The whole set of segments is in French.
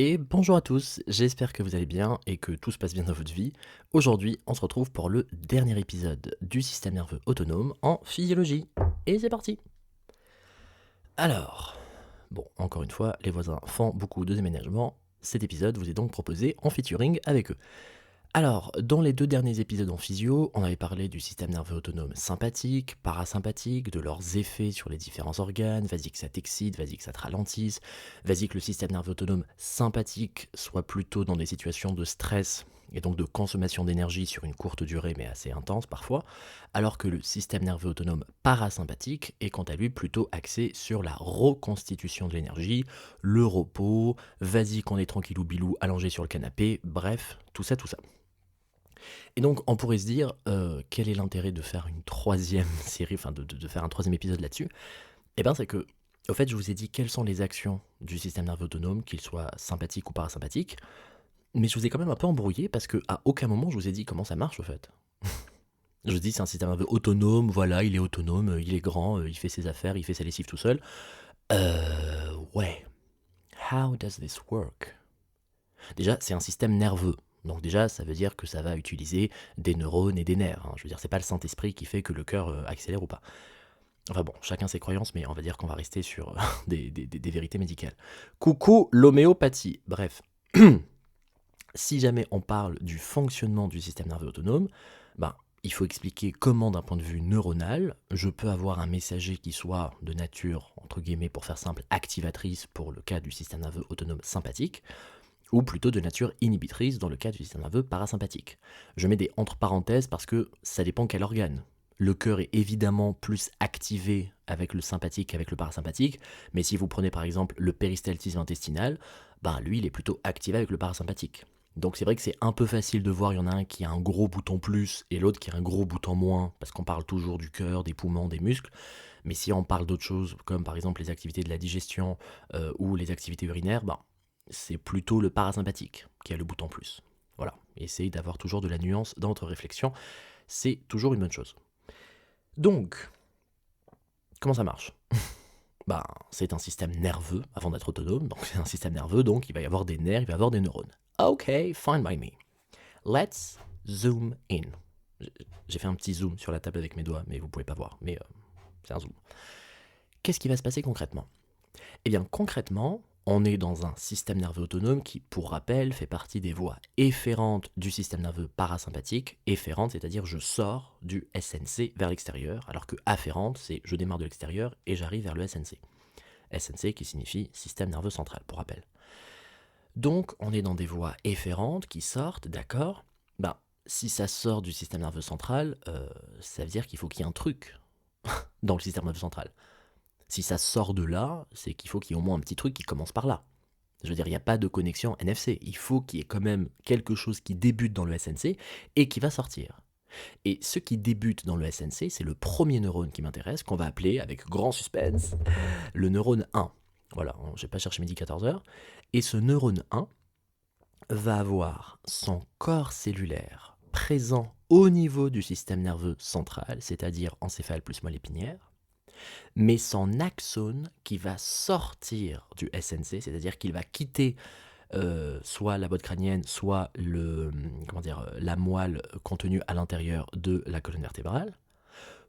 Et bonjour à tous, j'espère que vous allez bien et que tout se passe bien dans votre vie. Aujourd'hui, on se retrouve pour le dernier épisode du système nerveux autonome en physiologie. Et c'est parti. Alors, bon, encore une fois, les voisins font beaucoup de déménagements. Cet épisode vous est donc proposé en featuring avec eux. Alors, dans les deux derniers épisodes en physio, on avait parlé du système nerveux autonome sympathique, parasympathique, de leurs effets sur les différents organes, vas-y que ça t'excite, vas-y que ça te ralentisse, vas-y que le système nerveux autonome sympathique soit plutôt dans des situations de stress et donc de consommation d'énergie sur une courte durée mais assez intense parfois, alors que le système nerveux autonome parasympathique est quant à lui plutôt axé sur la reconstitution de l'énergie, le repos, vas-y qu'on est tranquillou bilou allongé sur le canapé, bref, tout ça, tout ça. Et donc, on pourrait se dire, quel est l'intérêt de faire une troisième série, enfin de faire un troisième épisode là-dessus? Eh bien, c'est que, au fait, je vous ai dit quelles sont les actions du système nerveux autonome, qu'il soit sympathique ou parasympathique, mais je vous ai quand même un peu embrouillé parce que à aucun moment je vous ai dit comment ça marche, au fait. Je vous dis, c'est un système nerveux autonome, voilà, il est autonome, il est grand, il fait ses affaires, il fait sa lessive tout seul. Ouais. How does this work? Déjà, c'est un système nerveux. Donc déjà, ça veut dire que ça va utiliser des neurones et des nerfs, hein. Je veux dire, c'est pas le Saint-Esprit qui fait que le cœur accélère ou pas. Enfin bon, chacun ses croyances, mais on va dire qu'on va rester sur des vérités médicales. Coucou l'homéopathie. Bref, si jamais on parle du fonctionnement du système nerveux autonome, ben, il faut expliquer comment, d'un point de vue neuronal, je peux avoir un messager qui soit de nature, entre guillemets, pour faire simple, activatrice pour le cas du système nerveux autonome sympathique, ou plutôt de nature inhibitrice dans le cas du système nerveux parasympathique. Je mets des entre parenthèses parce que ça dépend quel organe. Le cœur est évidemment plus activé avec le sympathique qu'avec le parasympathique, mais si vous prenez par exemple le péristaltisme intestinal, ben lui il est plutôt activé avec le parasympathique. Donc c'est vrai que c'est un peu facile de voir, il y en a un qui a un gros bouton plus et l'autre qui a un gros bouton moins, parce qu'on parle toujours du cœur, des poumons, des muscles, mais si on parle d'autres choses, comme par exemple les activités de la digestion ou les activités urinaires, ben, c'est plutôt le parasympathique qui a le bouton plus. Voilà, essayez d'avoir toujours de la nuance dans votre réflexion, c'est toujours une bonne chose. Donc, comment ça marche? Ben, c'est un système nerveux avant d'être autonome, donc c'est un système nerveux, donc il va y avoir des nerfs, il va y avoir des neurones. Ok, fine by me. Let's zoom in. J'ai fait un petit zoom sur la table avec mes doigts, mais vous pouvez pas voir, mais c'est un zoom. Qu'est-ce qui va se passer concrètement? Eh bien, concrètement, on est dans un système nerveux autonome qui, pour rappel, fait partie des voies efférentes du système nerveux parasympathique. Efférente, c'est-à-dire je sors du SNC vers l'extérieur, alors que afférente, c'est je démarre de l'extérieur et j'arrive vers le SNC. SNC qui signifie système nerveux central, pour rappel. Donc, on est dans des voies efférentes qui sortent, d'accord? Ben, si ça sort du système nerveux central, ça veut dire qu'il faut qu'il y ait un truc dans le système nerveux central. Si ça sort de là, c'est qu'il faut qu'il y ait au moins un petit truc qui commence par là. Je veux dire, il n'y a pas de connexion NFC. Il faut qu'il y ait quand même quelque chose qui débute dans le SNC et qui va sortir. Et ce qui débute dans le SNC, c'est le premier neurone qui m'intéresse, qu'on va appeler, avec grand suspense, le neurone 1. Voilà, je n'ai pas cherché midi 14h. Et ce neurone 1 va avoir son corps cellulaire présent au niveau du système nerveux central, c'est-à-dire encéphale plus moelle épinière, mais son axone qui va sortir du SNC, c'est-à-dire qu'il va quitter soit la botte crânienne, soit la moelle contenue à l'intérieur de la colonne vertébrale,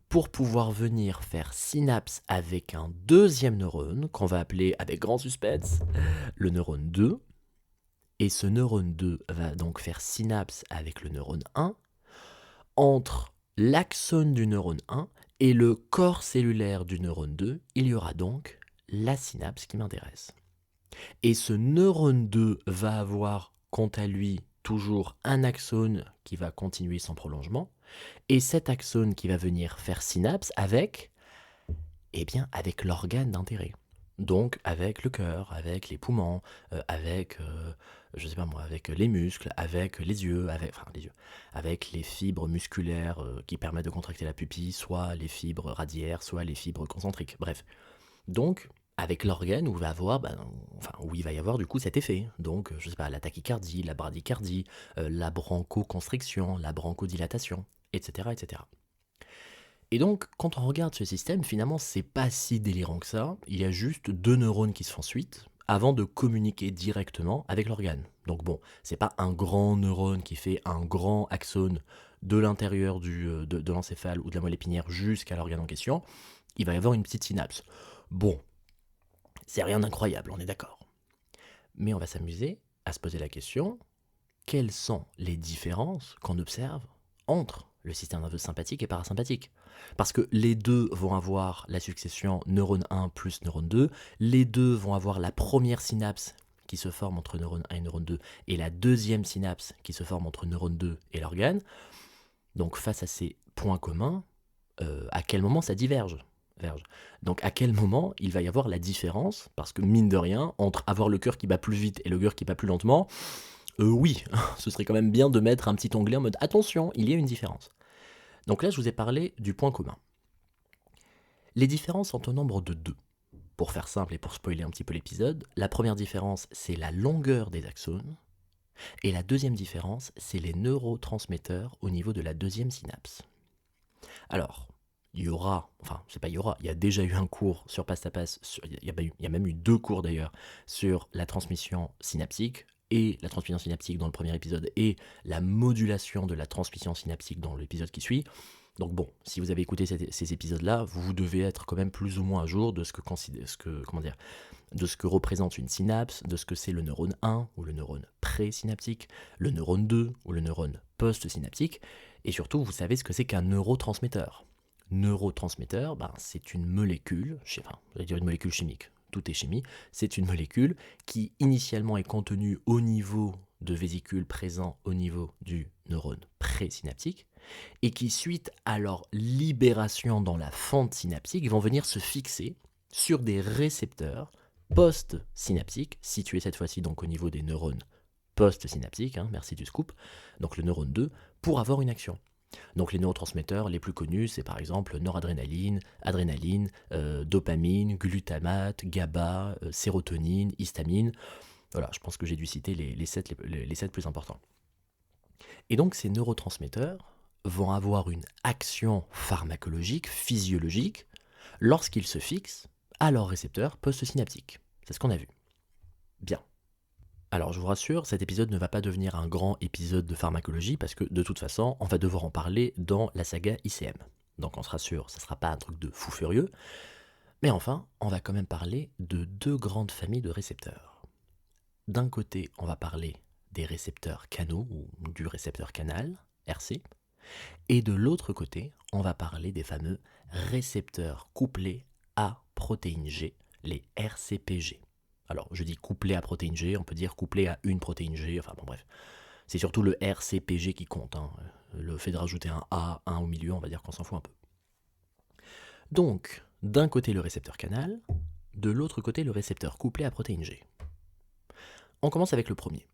pour pouvoir venir faire synapse avec un deuxième neurone, qu'on va appeler, avec grand suspense, le neurone 2, et ce neurone 2 va donc faire synapse avec le neurone 1, entre l'axone du neurone 1 et le corps cellulaire du neurone 2, il y aura donc la synapse qui m'intéresse. Et ce neurone 2 va avoir, quant à lui, toujours un axone qui va continuer son prolongement, et cet axone qui va venir faire synapse avec, eh bien, avec l'organe d'intérêt. Donc avec le cœur, avec les poumons, avec, je sais pas moi, avec les muscles, avec les yeux, avec les fibres musculaires qui permettent de contracter la pupille, soit les fibres radiaires, soit les fibres concentriques. Bref, donc, avec l'organe où, où il va y avoir du coup cet effet. Donc, je sais pas, la tachycardie, la bradycardie, la bronchoconstriction, la bronchodilatation, etc., etc. Et donc, quand on regarde ce système, finalement, c'est pas si délirant que ça. Il y a juste deux neurones qui se font suite, avant de communiquer directement avec l'organe. Donc bon, c'est pas un grand neurone qui fait un grand axone de l'intérieur de l'encéphale ou de la moelle épinière jusqu'à l'organe en question. Il va y avoir une petite synapse. Bon, c'est rien d'incroyable, on est d'accord. Mais on va s'amuser à se poser la question, quelles sont les différences qu'on observe entre le système nerveux sympathique et parasympathique? Parce que les deux vont avoir la succession neurone 1 plus neurone 2, les deux vont avoir la première synapse qui se forme entre neurone 1 et neurone 2, et la deuxième synapse qui se forme entre neurone 2 et l'organe. Donc face à ces points communs, à quel moment ça diverge? Donc à quel moment il va y avoir la différence? Parce que mine de rien, entre avoir le cœur qui bat plus vite et le cœur qui bat plus lentement, oui, ce serait quand même bien de mettre un petit onglet en mode attention, il y a une différence. Donc là, je vous ai parlé du point commun. Les différences sont au nombre de 2. Pour faire simple et pour spoiler un petit peu l'épisode, la première différence, c'est la longueur des axones. Et la deuxième différence, c'est les neurotransmetteurs au niveau de la deuxième synapse. Alors, il y a déjà eu un cours sur Pastapass, il y a même eu 2 cours d'ailleurs, sur la transmission synaptique, et la transmission synaptique dans le premier épisode, et la modulation de la transmission synaptique dans l'épisode qui suit. Donc bon, si vous avez écouté ces épisodes-là, vous devez être quand même plus ou moins à jour de ce que représente une synapse, de ce que c'est le neurone 1 ou le neurone présynaptique, le neurone 2 ou le neurone post-synaptique, et surtout vous savez ce que c'est qu'un neurotransmetteur. Neurotransmetteur, c'est une molécule, je vais dire une molécule chimique, tout est chimie, c'est une molécule qui initialement est contenue au niveau de vésicules présents au niveau du neurone présynaptique, et qui, suite à leur libération dans la fente synaptique, vont venir se fixer sur des récepteurs post-synaptiques, situés cette fois-ci donc au niveau des neurones post-synaptiques, merci du scoop, donc le neurone 2, pour avoir une action. Donc les neurotransmetteurs les plus connus, c'est par exemple noradrénaline, adrénaline, dopamine, glutamate, GABA, sérotonine, histamine. Voilà, je pense que j'ai dû citer les 7 plus importants. Et donc ces neurotransmetteurs vont avoir une action pharmacologique, physiologique, lorsqu'ils se fixent à leur récepteur post-synaptique. C'est ce qu'on a vu. Bien. Alors je vous rassure, cet épisode ne va pas devenir un grand épisode de pharmacologie parce que de toute façon, on va devoir en parler dans la saga ICM. Donc on se rassure, ça ne sera pas un truc de fou furieux. Mais enfin, on va quand même parler de 2 grandes familles de récepteurs. D'un côté, on va parler des récepteurs canaux ou du récepteur canal, RC. Et de l'autre côté, on va parler des fameux récepteurs couplés à protéine G, les RCPG. Alors, je dis couplé à protéine G, on peut dire couplé à une protéine G, enfin bon bref. C'est surtout le RCPG qui compte, Le fait de rajouter un A, un au milieu, on va dire qu'on s'en fout un peu. Donc, d'un côté le récepteur canal, de l'autre côté le récepteur couplé à protéine G. On commence avec le premier.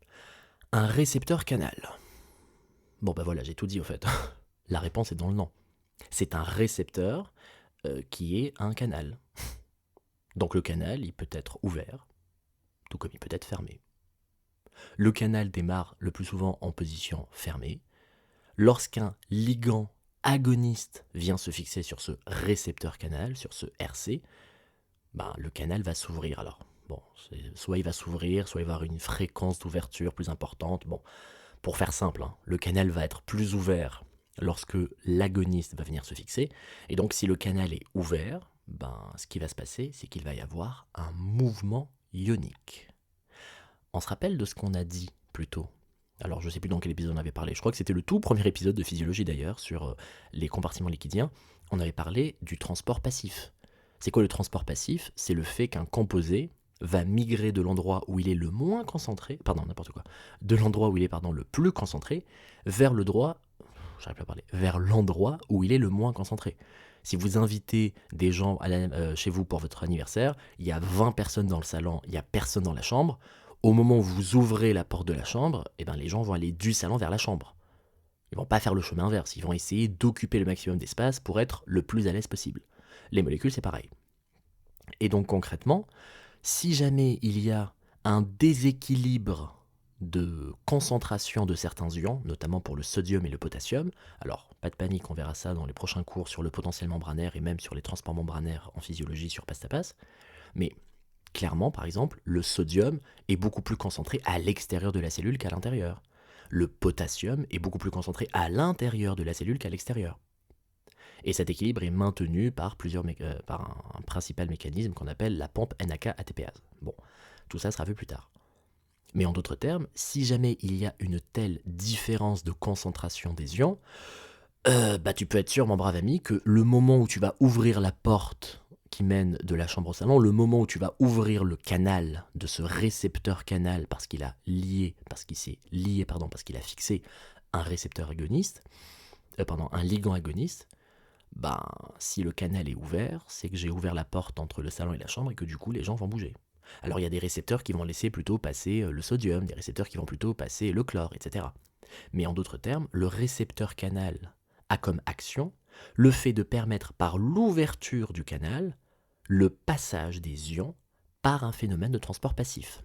Un récepteur canal. Bon voilà, j'ai tout dit au fait. La réponse est dans le nom. C'est un récepteur qui est un canal. Donc le canal, il peut être ouvert, tout comme il peut être fermé. Le canal démarre le plus souvent en position fermée. Lorsqu'un ligand agoniste vient se fixer sur ce récepteur canal, sur ce RC, le canal va s'ouvrir. Alors, soit il va s'ouvrir, soit il va avoir une fréquence d'ouverture plus importante. Bon, pour faire simple, le canal va être plus ouvert lorsque l'agoniste va venir se fixer. Et donc, si le canal est ouvert, ce qui va se passer, c'est qu'il va y avoir un mouvement ionique. On se rappelle de ce qu'on a dit plus tôt. Alors, je ne sais plus dans quel épisode on avait parlé. Je crois que c'était le tout premier épisode de physiologie d'ailleurs, sur les compartiments liquidiens. On avait parlé du transport passif. C'est quoi le transport passif? C'est le fait qu'un composé va migrer de l'endroit où il est le moins concentré, de l'endroit où il est le plus concentré, vers l'endroit où il est le moins concentré. Si vous invitez des gens chez vous pour votre anniversaire, il y a 20 personnes dans le salon, il n'y a personne dans la chambre. Au moment où vous ouvrez la porte de la chambre, les gens vont aller du salon vers la chambre. Ils vont pas faire le chemin inverse, ils vont essayer d'occuper le maximum d'espace pour être le plus à l'aise possible. Les molécules, c'est pareil. Et donc concrètement, si jamais il y a un déséquilibre de concentration de certains ions, notamment pour le sodium et le potassium, alors pas de panique, on verra ça dans les prochains cours sur le potentiel membranaire et même sur les transports membranaires en physiologie sur Pastapass, mais clairement, par exemple, le sodium est beaucoup plus concentré à l'extérieur de la cellule qu'à l'intérieur. Le potassium est beaucoup plus concentré à l'intérieur de la cellule qu'à l'extérieur. Et cet équilibre est maintenu par, par un principal mécanisme qu'on appelle la pompe NAK-ATPase. Bon, tout ça sera vu plus tard. Mais en d'autres termes, si jamais il y a une telle différence de concentration des ions, tu peux être sûr, mon brave ami, que le moment où tu vas ouvrir la porte qui mène de la chambre au salon, le moment où tu vas ouvrir le canal de ce récepteur canal parce qu'il a fixé un récepteur agoniste, un ligand agoniste, si le canal est ouvert, c'est que j'ai ouvert la porte entre le salon et la chambre et que du coup les gens vont bouger. Alors il y a des récepteurs qui vont laisser plutôt passer le sodium, des récepteurs qui vont plutôt passer le chlore, etc. Mais en d'autres termes, le récepteur canal a comme action le fait de permettre par l'ouverture du canal le passage des ions par un phénomène de transport passif.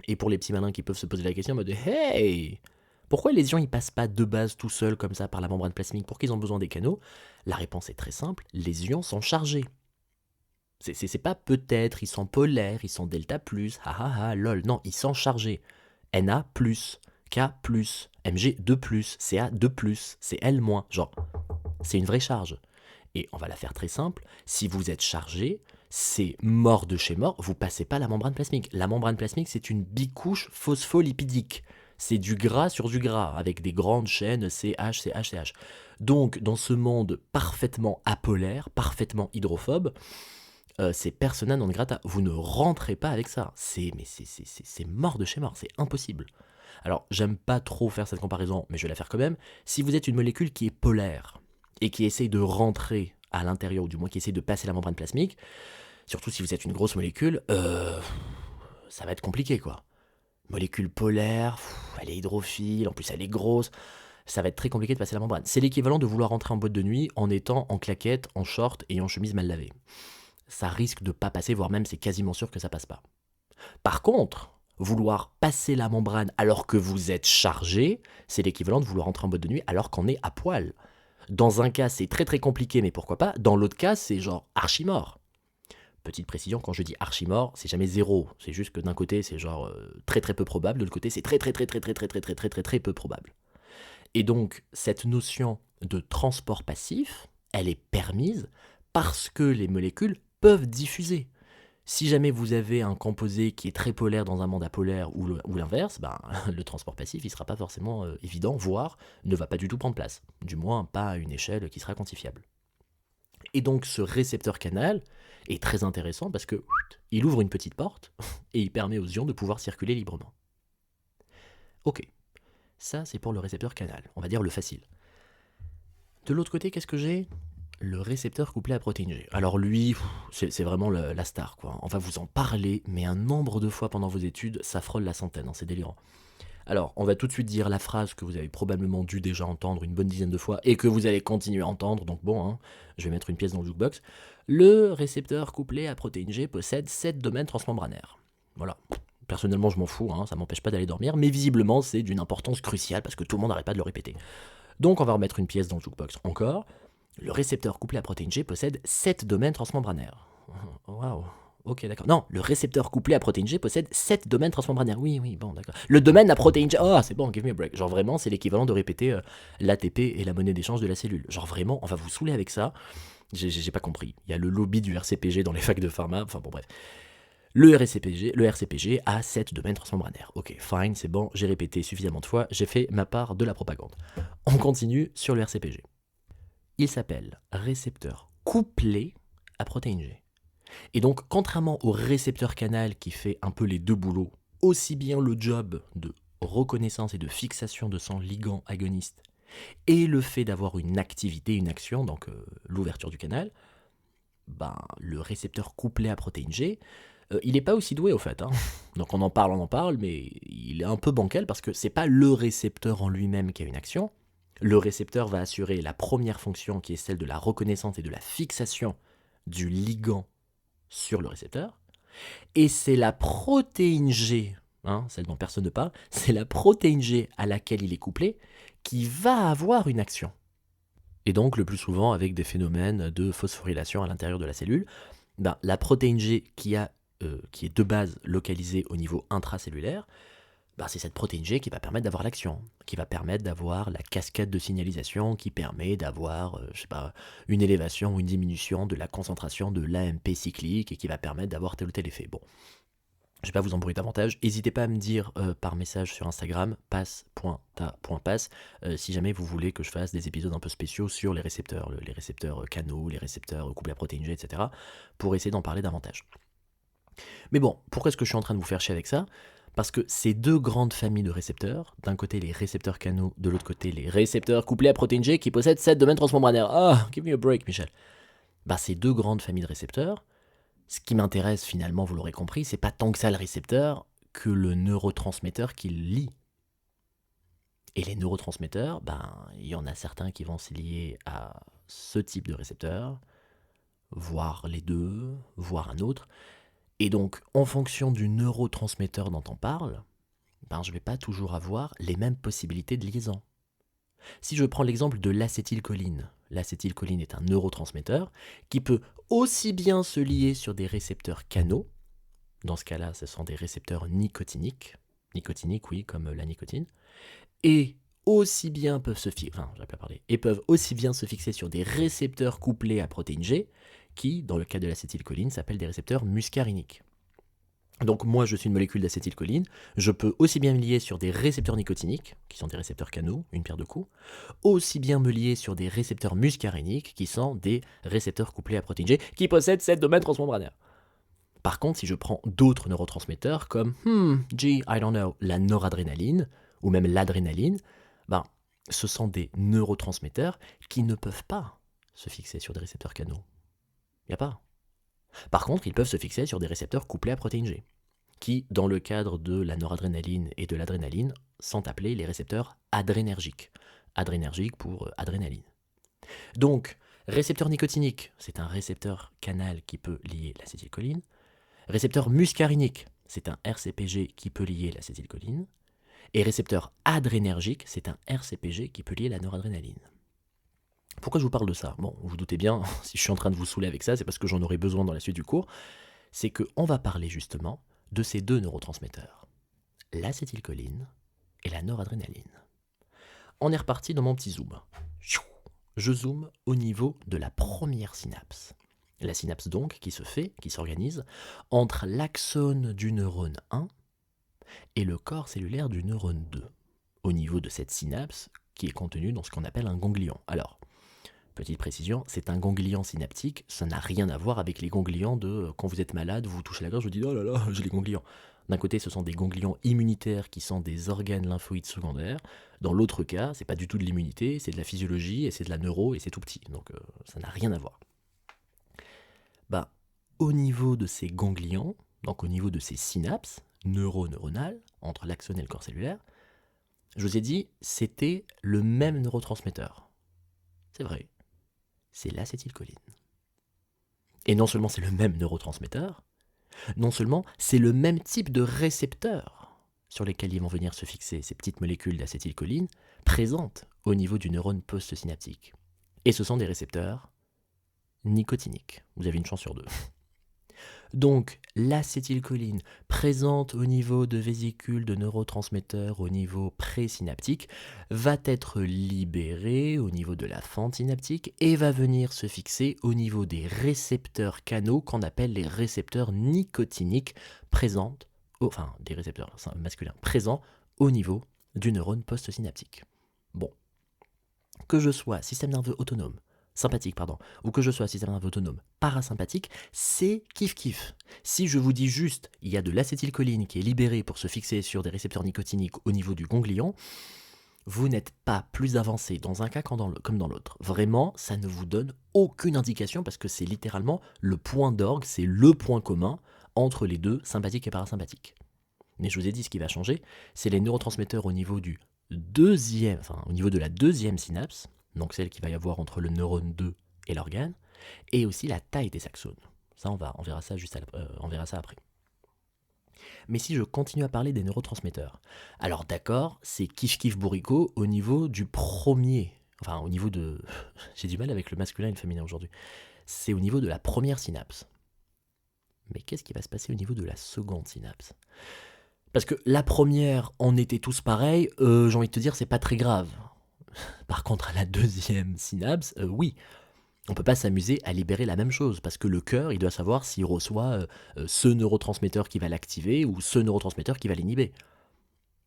Et pour les petits malins qui peuvent se poser la question en mode « Hey, pourquoi les ions ils passent pas de base tout seuls comme ça par la membrane plasmique? Pourquoi ils ont besoin des canaux ?» La réponse est très simple, les ions sont chargés. C'est pas peut-être, ils sont polaires, ils sont delta+, lol, non, ils sont chargés. Na+, K+, Mg 2+, Ca 2+, Cl-, genre, c'est une vraie charge. Et on va la faire très simple, si vous êtes chargé, c'est mort de chez mort, vous passez pas la membrane plasmique. La membrane plasmique, c'est une bicouche phospholipidique. C'est du gras sur du gras, avec des grandes chaînes CH, CH, CH. Donc, dans ce monde parfaitement apolaire, parfaitement hydrophobe, c'est persona non grata. Vous ne rentrez pas avec ça. C'est mort de chez mort, c'est impossible. Alors, j'aime pas trop faire cette comparaison, mais je vais la faire quand même. Si vous êtes une molécule qui est polaire et qui essaye de rentrer à l'intérieur, ou du moins qui essaye de passer la membrane plasmique, surtout si vous êtes une grosse molécule, ça va être compliqué, quoi. Molécule polaire, elle est hydrophile, en plus elle est grosse, ça va être très compliqué de passer la membrane. C'est l'équivalent de vouloir rentrer en boîte de nuit en étant en claquette, en short et en chemise mal lavée. Ça risque de pas passer, voire même c'est quasiment sûr que ça passe pas. Par contre, vouloir passer la membrane alors que vous êtes chargé, c'est l'équivalent de vouloir rentrer en boîte de nuit alors qu'on est à poil. Dans un cas, c'est très très compliqué, mais pourquoi pas. Dans l'autre cas, c'est genre archi-mort. Petite précision, quand je dis archi-mort, c'est jamais zéro. C'est juste que d'un côté, c'est genre très très peu probable, de l'autre côté, c'est très très très très très très très très très très très peu probable. Et donc, cette notion de transport passif, elle est permise parce que les molécules peuvent diffuser. Si jamais vous avez un composé qui est très polaire dans un monde apolaire ou l'inverse, le transport passif il sera pas forcément évident, voire ne va pas du tout prendre place. Du moins pas à une échelle qui sera quantifiable. Et donc ce récepteur canal est très intéressant parce que il ouvre une petite porte et il permet aux ions de pouvoir circuler librement. Ok, ça c'est pour le récepteur canal, on va dire le facile. De l'autre côté, qu'est-ce que j'ai ? Le récepteur couplé à protéine G. Alors lui, c'est vraiment la star, quoi. On va vous en parler, mais un nombre de fois pendant vos études, ça frôle la centaine, c'est délirant. Alors, on va tout de suite dire la phrase que vous avez probablement dû déjà entendre une bonne dizaine de fois et que vous allez continuer à entendre, donc bon, je vais mettre une pièce dans le jukebox. Le récepteur couplé à protéine G possède 7 domaines transmembranaires. Voilà. Personnellement, je m'en fous, ça m'empêche pas d'aller dormir, mais visiblement, c'est d'une importance cruciale parce que tout le monde n'arrête pas de le répéter. Donc, on va remettre une pièce dans le jukebox encore. Le récepteur couplé à protéine G possède 7 domaines transmembranaires. Waouh. Ok, d'accord. Non, le récepteur couplé à protéine G possède 7 domaines transmembranaires. Oui, bon, d'accord. Le domaine à protéine G... Oh, c'est bon, give me a break. Genre vraiment, c'est l'équivalent de répéter l'ATP et la monnaie d'échange de la cellule. Genre vraiment, on va vous saouler avec ça. J'ai pas compris. Il y a le lobby du RCPG dans les facs de pharma. Enfin bon, bref. Le RCPG a 7 domaines transmembranaires. Ok, fine, c'est bon, j'ai répété suffisamment de fois, j'ai fait ma part de la propagande. On continue sur le RCPG. Il s'appelle récepteur couplé à protéine G. Et donc, contrairement au récepteur canal qui fait un peu les deux boulots, aussi bien le job de reconnaissance et de fixation de son ligand agoniste, et le fait d'avoir une activité, une action, donc l'ouverture du canal, le récepteur couplé à protéine G, il n'est pas aussi doué au fait. Donc on en parle, mais il est un peu bancal parce que c'est pas le récepteur en lui-même qui a une action. Le récepteur va assurer la première fonction qui est celle de la reconnaissance et de la fixation du ligand sur le récepteur. Et c'est la protéine G, celle dont personne ne parle, c'est la protéine G à laquelle il est couplé qui va avoir une action. Et donc le plus souvent avec des phénomènes de phosphorylation à l'intérieur de la cellule, la protéine G qui a qui est de base localisée au niveau intracellulaire, c'est cette protéine G qui va permettre d'avoir l'action, qui va permettre d'avoir la cascade de signalisation, qui permet d'avoir, une élévation ou une diminution de la concentration de l'AMP cyclique et qui va permettre d'avoir tel ou tel effet. Bon, je ne vais pas vous embrouiller davantage. N'hésitez pas à me dire par message sur Instagram, passe.ta.passe, si jamais vous voulez que je fasse des épisodes un peu spéciaux sur les récepteurs canaux, les récepteurs couplés à protéine G, etc., pour essayer d'en parler davantage. Mais bon, pourquoi est-ce que je suis en train de vous faire chier avec ça ? Parce que ces deux grandes familles de récepteurs, d'un côté les récepteurs canaux, de l'autre côté les récepteurs couplés à protéine G qui possèdent 7 domaines transmembranaires. Ah, give me a break, Michel. Ces deux grandes familles de récepteurs, ce qui m'intéresse finalement, vous l'aurez compris, c'est pas tant que ça le récepteur que le neurotransmetteur qui le lie. Et les neurotransmetteurs, il y en a certains qui vont se lier à ce type de récepteur, voire les deux, voire un autre. Et donc, en fonction du neurotransmetteur dont on parle, je ne vais pas toujours avoir les mêmes possibilités de liaison. Si je prends l'exemple de l'acétylcholine, l'acétylcholine est un neurotransmetteur qui peut aussi bien se lier sur des récepteurs canaux, dans ce cas-là, ce sont des récepteurs nicotiniques, oui, comme la nicotine, et aussi bien peuvent se fixer sur des récepteurs couplés à protéine G, qui, dans le cas de l'acétylcholine, s'appellent des récepteurs muscariniques. Donc moi, je suis une molécule d'acétylcholine, je peux aussi bien me lier sur des récepteurs nicotiniques, qui sont des récepteurs canaux, une pierre deux coups, aussi bien me lier sur des récepteurs muscariniques, qui sont des récepteurs couplés à protéine G, qui possèdent 7 domaines transmembranaires. Par contre, si je prends d'autres neurotransmetteurs comme, I don't know, la noradrénaline, ou même l'adrénaline, ce sont des neurotransmetteurs qui ne peuvent pas se fixer sur des récepteurs canaux. Il n'y a pas. Par contre, ils peuvent se fixer sur des récepteurs couplés à protéine G, qui, dans le cadre de la noradrénaline et de l'adrénaline, sont appelés les récepteurs adrénergiques. Adrénergique pour adrénaline. Donc, récepteur nicotinique, c'est un récepteur canal qui peut lier l'acétylcholine. Récepteur muscarinique, c'est un RCPG qui peut lier l'acétylcholine. Et récepteur adrénergique, c'est un RCPG qui peut lier la noradrénaline. Pourquoi je vous parle de ça ? Bon, vous vous doutez bien, si je suis en train de vous saouler avec ça, c'est parce que j'en aurai besoin dans la suite du cours. C'est qu'on va parler justement de ces deux neurotransmetteurs, l'acétylcholine et la noradrénaline. On est reparti dans mon petit zoom. Je zoome au niveau de la première synapse. La synapse donc qui s'organise entre l'axone du neurone 1 et le corps cellulaire du neurone 2, au niveau de cette synapse qui est contenue dans ce qu'on appelle un ganglion. Alors, petite précision, c'est un ganglion synaptique, ça n'a rien à voir avec les ganglions de quand vous êtes malade, vous vous touchez la gorge, vous dites oh là là, j'ai les ganglions. D'un côté, ce sont des ganglions immunitaires qui sont des organes lymphoïdes secondaires. Dans l'autre cas, c'est pas du tout de l'immunité, c'est de la physiologie et c'est de la neuro et c'est tout petit. Donc ça n'a rien à voir. Au niveau de ces ganglions, donc au niveau de ces synapses neuronales entre l'axone et le corps cellulaire, je vous ai dit, c'était le même neurotransmetteur. C'est vrai, c'est l'acétylcholine. Et non seulement c'est le même neurotransmetteur, non seulement c'est le même type de récepteur sur lesquels ils vont venir se fixer ces petites molécules d'acétylcholine présentes au niveau du neurone postsynaptique. Et ce sont des récepteurs nicotiniques. Vous avez une chance sur deux. Donc, l'acétylcholine présente au niveau de vésicules de neurotransmetteurs au niveau présynaptique va être libérée au niveau de la fente synaptique et va venir se fixer au niveau des récepteurs canaux qu'on appelle les récepteurs nicotiniques des récepteurs masculins présents au niveau du neurone postsynaptique. Bon, que je sois système nerveux autonome, ou que je sois système nerveux autonome parasympathique, c'est kiff-kiff. Si je vous dis juste, il y a de l'acétylcholine qui est libérée pour se fixer sur des récepteurs nicotiniques au niveau du ganglion, vous n'êtes pas plus avancé dans un cas comme dans l'autre. Vraiment, ça ne vous donne aucune indication parce que c'est littéralement le point d'orgue, c'est le point commun entre les deux, sympathique et parasympathique. Mais je vous ai dit ce qui va changer, c'est les neurotransmetteurs au niveau de la deuxième synapse, donc celle qu'il va y avoir entre le neurone 2 et l'organe, et aussi la taille des axones. Ça, on verra ça on verra ça après. Mais si je continue à parler des neurotransmetteurs, alors d'accord, c'est kiff-kiff bourricot au niveau du premier, au niveau de... J'ai du mal avec le masculin et le féminin aujourd'hui. C'est au niveau de la première synapse. Mais qu'est-ce qui va se passer au niveau de la seconde synapse? Parce que la première, on était tous pareils, j'ai envie de te dire, c'est pas très grave. Par contre, à la deuxième synapse, oui, on peut pas s'amuser à libérer la même chose, parce que le cœur, il doit savoir s'il reçoit ce neurotransmetteur qui va l'activer ou ce neurotransmetteur qui va l'inhiber.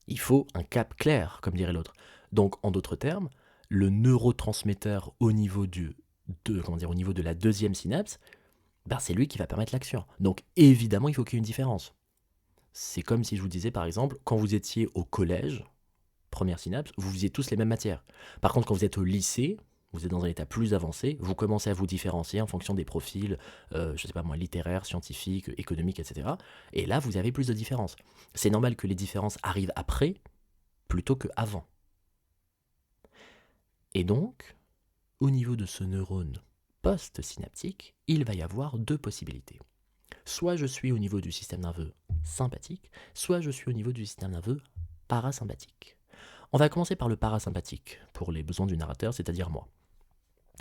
Il faut un cap clair, comme dirait l'autre. Donc, en d'autres termes, le neurotransmetteur au niveau au niveau de la deuxième synapse, ben, c'est lui qui va permettre l'action. Donc, évidemment, il faut qu'il y ait une différence. C'est comme si je vous disais, par exemple, quand vous étiez au collège, première synapse, vous faisiez tous les mêmes matières. Par contre, quand vous êtes au lycée, vous êtes dans un état plus avancé, vous commencez à vous différencier en fonction des profils, je sais pas moi, littéraires, scientifiques, économiques, etc. Et là, vous avez plus de différences. C'est normal que les différences arrivent après, plutôt qu'avant. Et donc, au niveau de ce neurone post-synaptique, il va y avoir deux possibilités. Soit je suis au niveau du système nerveux sympathique, soit je suis au niveau du système nerveux parasympathique. On va commencer par le parasympathique, pour les besoins du narrateur, c'est-à-dire moi.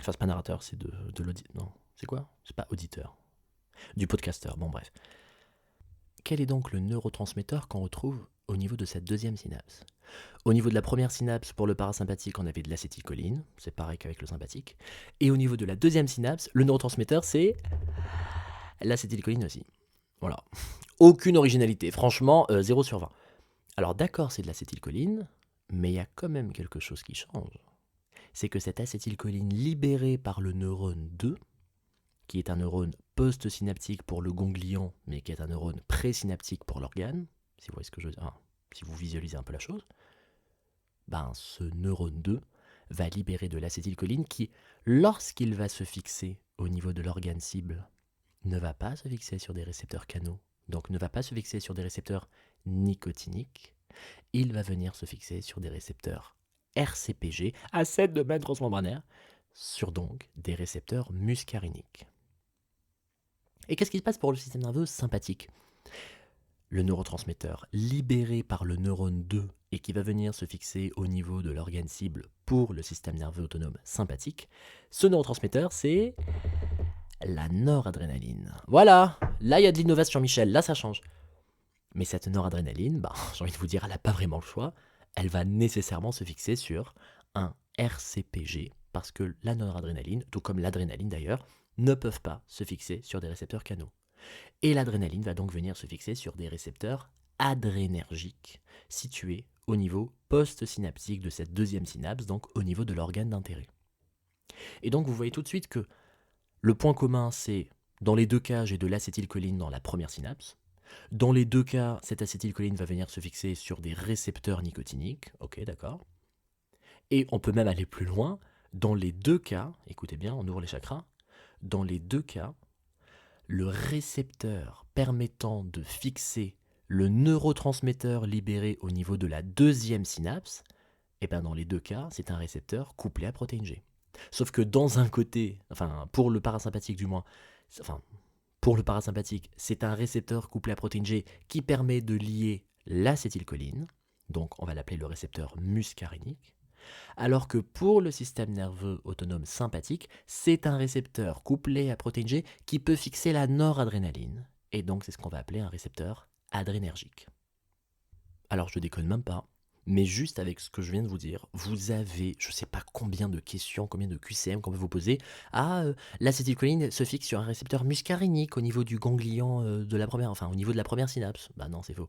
Enfin, c'est pas narrateur, c'est de l'auditeur. Non, c'est quoi? C'est pas auditeur. Du podcasteur, bon bref. Quel est donc le neurotransmetteur qu'on retrouve au niveau de cette deuxième synapse? Au niveau de la première synapse, pour le parasympathique, on avait de l'acétylcholine, c'est pareil qu'avec le sympathique. Et au niveau de la deuxième synapse, le neurotransmetteur, c'est l'acétylcholine aussi. Voilà. Aucune originalité, franchement, 0 sur 20. Alors d'accord, c'est de l'acétylcholine, mais il y a quand même quelque chose qui change. C'est que cette acétylcholine libérée par le neurone 2, qui est un neurone post-synaptique pour le ganglion, mais qui est un neurone présynaptique pour l'organe, si vous voyez ce que je veux dire, si vous visualisez un peu la chose, ben ce neurone 2 va libérer de l'acétylcholine qui, lorsqu'il va se fixer au niveau de l'organe cible, ne va pas se fixer sur des récepteurs canaux, donc ne va pas se fixer sur des récepteurs nicotiniques, il va venir se fixer sur des récepteurs RCPG, à 7 domaines transmembranaires, sur donc des récepteurs muscariniques. Et qu'est-ce qui se passe pour le système nerveux sympathique? Le neurotransmetteur libéré par le neurone 2 et qui va venir se fixer au niveau de l'organe cible pour le système nerveux autonome sympathique, ce neurotransmetteur, c'est la noradrénaline. Voilà, là il y a de l'innovation, Michel, là ça change. Mais cette noradrénaline, bah, j'ai envie de vous dire, elle n'a pas vraiment le choix. Elle va nécessairement se fixer sur un RCPG, parce que la noradrénaline, tout comme l'adrénaline d'ailleurs, ne peuvent pas se fixer sur des récepteurs canaux. Et l'adrénaline va donc venir se fixer sur des récepteurs adrénergiques, situés au niveau post-synaptique de cette deuxième synapse, donc au niveau de l'organe d'intérêt. Et donc vous voyez tout de suite que le point commun, c'est, dans les deux cas, j'ai de l'acétylcholine dans la première synapse. Dans les deux cas, cette acétylcholine va venir se fixer sur des récepteurs nicotiniques. Ok, d'accord. Et on peut même aller plus loin. Dans les deux cas, écoutez bien, on ouvre les chakras. Dans les deux cas, le récepteur permettant de fixer le neurotransmetteur libéré au niveau de la deuxième synapse, et bien dans les deux cas, c'est un récepteur couplé à protéine G. Sauf que dans un côté, enfin pour le parasympathique du moins, enfin pour le parasympathique, c'est un récepteur couplé à protéine G qui permet de lier l'acétylcholine, donc on va l'appeler le récepteur muscarinique, alors que pour le système nerveux autonome sympathique, c'est un récepteur couplé à protéine G qui peut fixer la noradrénaline, et donc c'est ce qu'on va appeler un récepteur adrénergique. Alors je déconne même pas, mais juste avec ce que je viens de vous dire, vous avez je sais pas combien de questions, combien de QCM qu'on peut vous poser. Ah, l'acétylcholine se fixe sur un récepteur muscarinique au niveau du ganglion de la première, enfin au niveau de la première synapse. Bah non, c'est faux.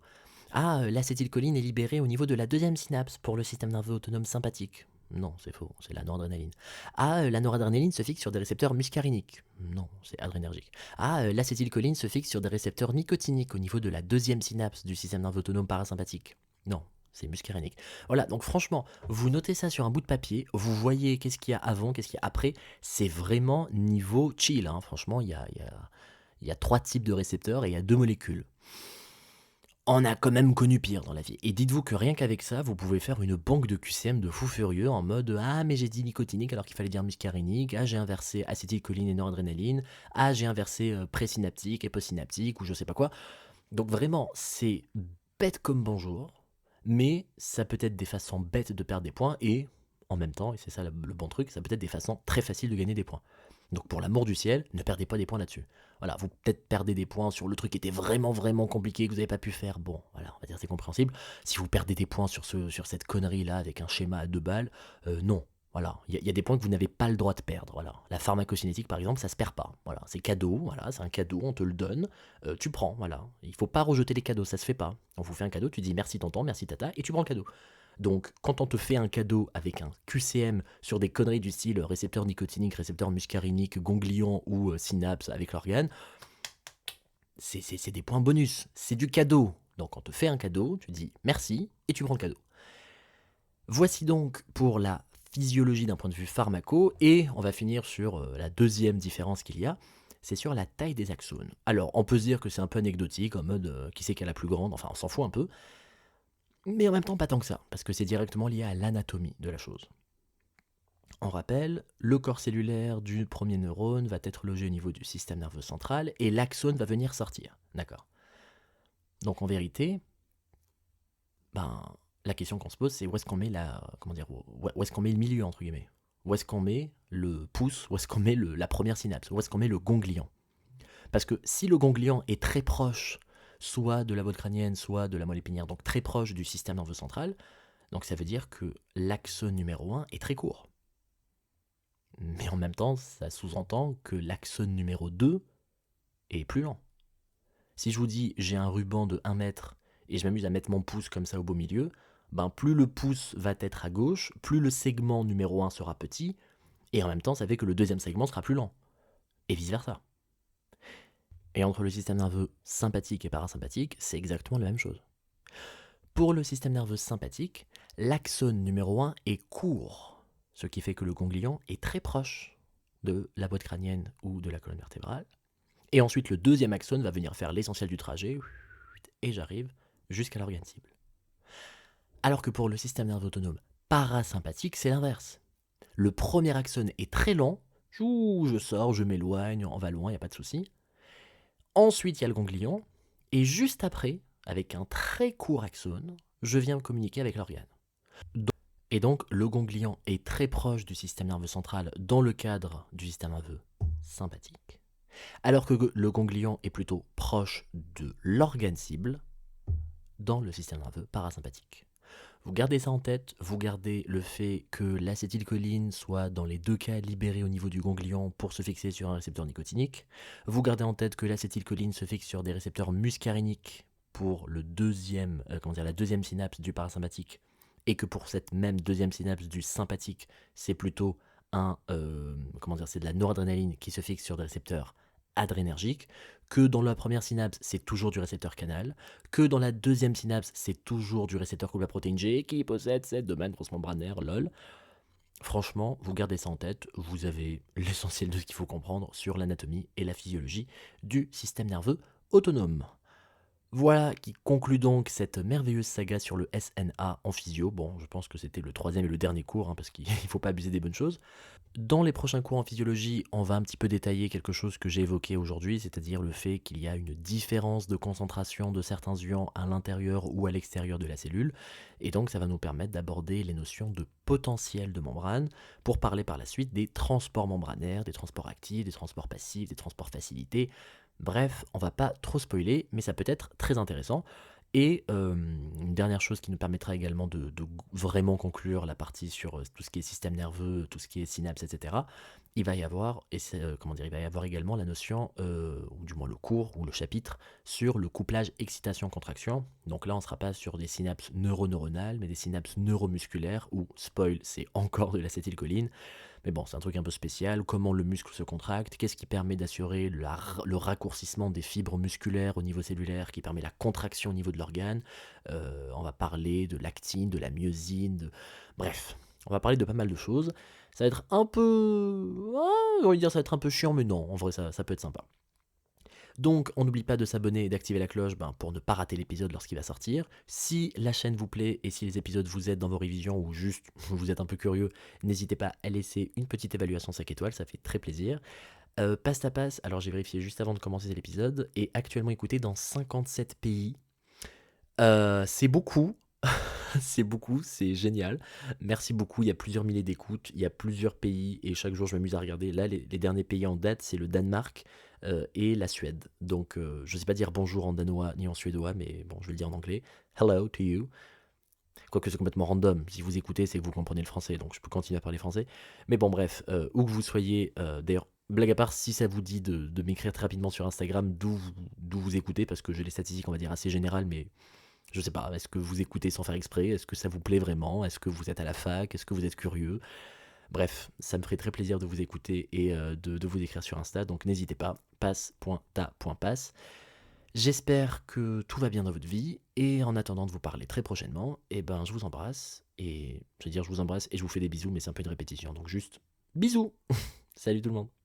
Ah, l'acétylcholine est libérée au niveau de la deuxième synapse pour le système nerveux autonome sympathique. Non, c'est faux, c'est la noradrénaline. Ah, la noradrénaline se fixe sur des récepteurs muscariniques. Non, c'est adrénergique. Ah, l'acétylcholine se fixe sur des récepteurs nicotiniques au niveau de la deuxième synapse du système nerveux autonome parasympathique. Non, c'est muscarinique. Voilà, donc franchement, vous notez ça sur un bout de papier, vous voyez qu'est-ce qu'il y a avant, qu'est-ce qu'il y a après, c'est vraiment niveau chill, hein. Franchement, il y a 3 types de récepteurs et il y a 2 molécules. On a quand même connu pire dans la vie. Et dites-vous que rien qu'avec ça, vous pouvez faire une banque de QCM de fous furieux en mode ah mais j'ai dit nicotinique alors qu'il fallait dire muscarinique, ah j'ai inversé acétylcholine et noradrénaline, ah j'ai inversé présynaptique et postsynaptique ou je sais pas quoi. Donc vraiment, c'est bête comme bonjour, mais ça peut être des façons bêtes de perdre des points et en même temps, et c'est ça le bon truc, ça peut être des façons très faciles de gagner des points. Donc pour l'amour du ciel, ne perdez pas des points là-dessus. Voilà, vous peut-être perdez des points sur le truc qui était vraiment vraiment compliqué, que vous n'avez pas pu faire. Bon, voilà, on va dire c'est compréhensible. Si vous perdez des points sur cette connerie-là avec un schéma à 2 balles, non. Voilà, il y a des points que vous n'avez pas le droit de perdre. Voilà, la pharmacocinétique par exemple, ça se perd pas. Voilà, c'est cadeau. Voilà, c'est un cadeau, on te le donne, tu prends. Voilà, il faut pas rejeter les cadeaux, ça se fait pas. On vous fait un cadeau, tu dis merci tonton, merci tata, et tu prends le cadeau. Donc, quand on te fait un cadeau avec un QCM sur des conneries du style récepteur nicotinique, récepteur muscarinique, ganglion ou synapse avec l'organe, c'est des points bonus, c'est du cadeau. Donc, on te fait un cadeau, tu dis merci et tu prends le cadeau. Voici donc pour la physiologie d'un point de vue pharmaco, et on va finir sur la deuxième différence qu'il y a, c'est sur la taille des axones. Alors, on peut se dire que c'est un peu anecdotique, en mode qui c'est qui a la plus grande, enfin on s'en fout un peu, mais en même temps pas tant que ça, parce que c'est directement lié à l'anatomie de la chose. On rappelle, le corps cellulaire du premier neurone va être logé au niveau du système nerveux central et l'axone va venir sortir. D'accord. Donc en vérité, ben, la question qu'on se pose, c'est où est-ce qu'on met où est-ce qu'on met le milieu entre guillemets. Où est-ce qu'on met le pouce, où est-ce qu'on met la première synapse, où est-ce qu'on met le ganglion. Parce que si le ganglion est très proche, soit de la boîte crânienne, soit de la moelle épinière, donc très proche du système nerveux central, donc ça veut dire que l'axone numéro 1 est très court. Mais en même temps, ça sous-entend que l'axone numéro 2 est plus lent. Si je vous dis j'ai un ruban de 1 mètre et je m'amuse à mettre mon pouce comme ça au beau milieu, ben plus le pouce va être à gauche, plus le segment numéro 1 sera petit, et en même temps ça fait que le deuxième segment sera plus lent. Et vice versa. Et entre le système nerveux sympathique et parasympathique, c'est exactement la même chose. Pour le système nerveux sympathique, l'axone numéro 1 est court, ce qui fait que le ganglion est très proche de la boîte crânienne ou de la colonne vertébrale. Et ensuite, le deuxième axone va venir faire l'essentiel du trajet, et j'arrive jusqu'à l'organe cible. Alors que pour le système nerveux autonome parasympathique, c'est l'inverse. Le premier axone est très lent, je sors, je m'éloigne, on va loin, il n'y a pas de souci. Ensuite, il y a le ganglion, et juste après, avec un très court axone, je viens me communiquer avec l'organe. Et donc, le ganglion est très proche du système nerveux central dans le cadre du système nerveux sympathique, alors que le ganglion est plutôt proche de l'organe cible dans le système nerveux parasympathique. Vous gardez ça en tête, vous gardez le fait que l'acétylcholine soit dans les deux cas libérée au niveau du ganglion pour se fixer sur un récepteur nicotinique. Vous gardez en tête que l'acétylcholine se fixe sur des récepteurs muscariniques pour la deuxième synapse du parasympathique, et que pour cette même deuxième synapse du sympathique, c'est plutôt c'est de la noradrénaline qui se fixe sur des récepteurs adrénergiques, que dans la première synapse, c'est toujours du récepteur canal, que dans la deuxième synapse, c'est toujours du récepteur couple à protéine G qui possède cette domaine transmembranaire, lol. Franchement, vous gardez ça en tête, vous avez l'essentiel de ce qu'il faut comprendre sur l'anatomie et la physiologie du système nerveux autonome. Voilà qui conclut donc cette merveilleuse saga sur le SNA en physio. Bon, je pense que c'était le troisième et le dernier cours, parce qu'il ne faut pas abuser des bonnes choses. Dans les prochains cours en physiologie, on va un petit peu détailler quelque chose que j'ai évoqué aujourd'hui, c'est-à-dire le fait qu'il y a une différence de concentration de certains ions à l'intérieur ou à l'extérieur de la cellule, et donc ça va nous permettre d'aborder les notions de potentiel de membrane, pour parler par la suite des transports membranaires, des transports actifs, des transports passifs, des transports facilités. Bref, on va pas trop spoiler, mais ça peut être très intéressant. Et une dernière chose qui nous permettra également de vraiment conclure la partie sur tout ce qui est système nerveux, tout ce qui est synapse, etc. Il va y avoir, il va y avoir également la notion, ou du moins le cours ou le chapitre, sur le couplage excitation-contraction. Donc là, on ne sera pas sur des synapses neuroneuronales, mais des synapses neuromusculaires, où, spoil, c'est encore de l'acétylcholine. Mais bon, c'est un truc un peu spécial. Comment le muscle se contracte, qu'est-ce qui permet d'assurer le raccourcissement des fibres musculaires au niveau cellulaire, qui permet la contraction au niveau de l'organe. On va parler de l'actine, de la myosine, bref, on va parler de pas mal de choses. Ça va être un peu... j'ai envie de dire ça va être un peu chiant, mais non, en vrai ça peut être sympa. Donc, on n'oublie pas de s'abonner et d'activer la cloche pour ne pas rater l'épisode lorsqu'il va sortir. Si la chaîne vous plaît et si les épisodes vous aident dans vos révisions ou juste vous êtes un peu curieux, n'hésitez pas à laisser une petite évaluation 5 étoiles, ça fait très plaisir. Passe à passe, alors j'ai vérifié juste avant de commencer l'épisode, est actuellement écouté dans 57 pays. C'est beaucoup. C'est beaucoup, c'est génial. Merci beaucoup, il y a plusieurs milliers d'écoutes, il y a plusieurs pays et chaque jour je m'amuse à regarder. Là, les derniers pays en date, c'est le Danemark et la Suède. Donc je sais pas dire bonjour en danois ni en suédois, mais bon, je vais le dire en anglais. Hello to you. Quoique c'est complètement random. Si vous écoutez, c'est que vous comprenez le français, donc je peux continuer à parler français. Mais bon, bref, où que vous soyez, d'ailleurs, blague à part, si ça vous dit de m'écrire très rapidement sur Instagram d'où vous écoutez, parce que j'ai les statistiques, on va dire, assez générales, mais je sais pas, est-ce que vous écoutez sans faire exprès? Est-ce que ça vous plaît vraiment? Est-ce que vous êtes à la fac? Est-ce que vous êtes curieux? Bref, ça me ferait très plaisir de vous écouter et de vous écrire sur Insta, donc n'hésitez pas, passe.ta.passe. J'espère que tout va bien dans votre vie, et en attendant de vous parler très prochainement, eh ben je vous embrasse, et je veux dire je vous embrasse et je vous fais des bisous, mais c'est un peu une répétition, donc juste bisous. Salut tout le monde.